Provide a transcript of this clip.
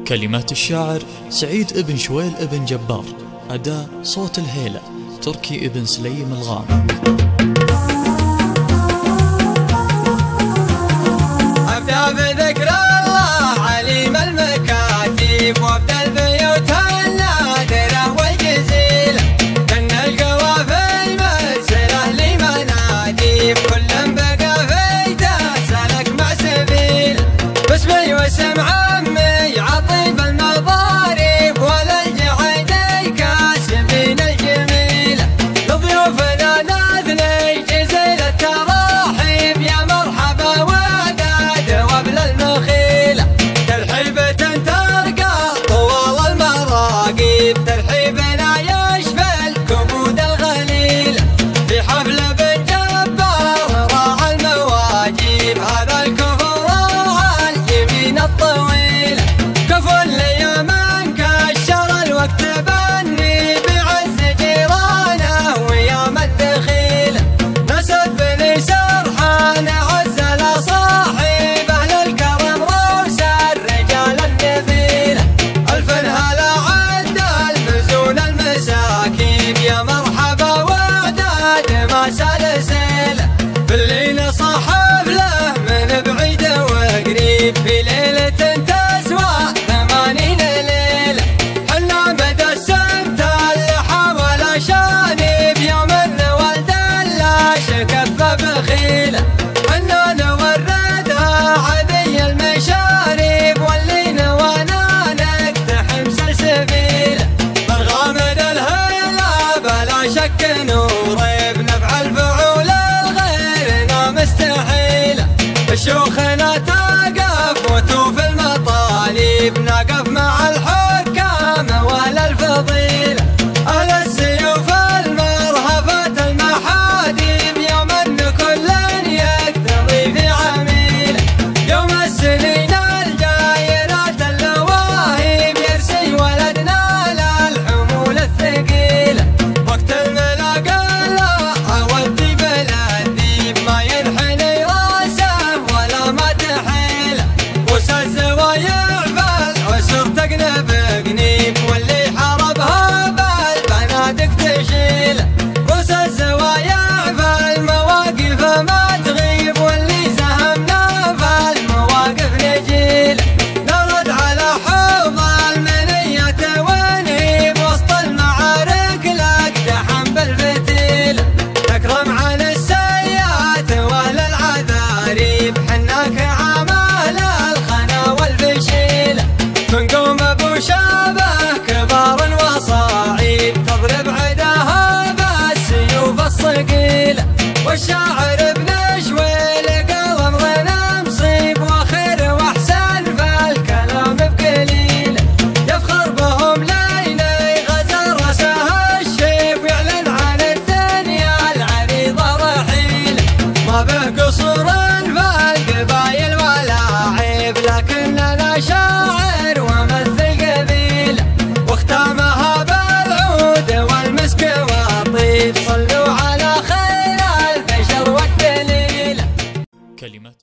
كلمات الشاعر سعيد ابن شويل ابن جبار. أداء صوت الهيلة تركي ابن سليم الغامي. أبدأ بذكر الله عليم المكاتب، وابدأ البيوت النادرة والجزيلة، كن القوافل مرسلة لمناديب، كل بقى فيته سلك مع سبيله، باسمي واسم عمي عطيب المضارب، وللجعيدي كاسبين الجميلة، لضيوفنا ناثني جزيل التراحيب، يا مرحبا وابل المخيلة، ترحيبة ترقى طوال المراقيب، ترحيبنا يشفى الكبود الغليلة، في حفل بن جبار راعى المواجيب، هذا الكفو راعى اليمين الطويلة، كفو لي من كشر الوقت بني بعز جيرانه ويا من دخيله، نسد بني سرحان عز الاصاحب، يا مرحبا وعداد ما سلسله، بالليل صاحب له من بعيد وقريب، في ليلة تسوى 80 ليلة، حنا مدى السبت اللي حول شانب، يوم ولد لا شكف بخيله، حنا نوردها عذي المشارب، واللي نوانا نقتحم سلسبيله، بالغامد بلا شك نوري بنفع الفعول الغيرنا مستحيلة، شيوخنا تقف وتوف المطالب، نقف مع الحكام واهل الفضيلة، اهل السيوف المرهفة المحاديب، يوم ان كل يقتضي في عميله، يوم السنين الجايرات اللواهب، يرسي ولدنا للحمول الثقيلة، واللي حاربها بالبنادق تشيله، رؤوس الزوايا في المواقف ما تغيب، واللي ساهمنا في المواقف نجيله، نرد على حوض المنية ونهيب، وسط المعارك لاقدحم بالفتيله، نكرم عن السيات واهل العذاريب، حناك عمال الخنا والفشيله، تنقوم ابو شابه كبار وصاعيد، تضرب عداها بالسيوف الصقيله، والشاعر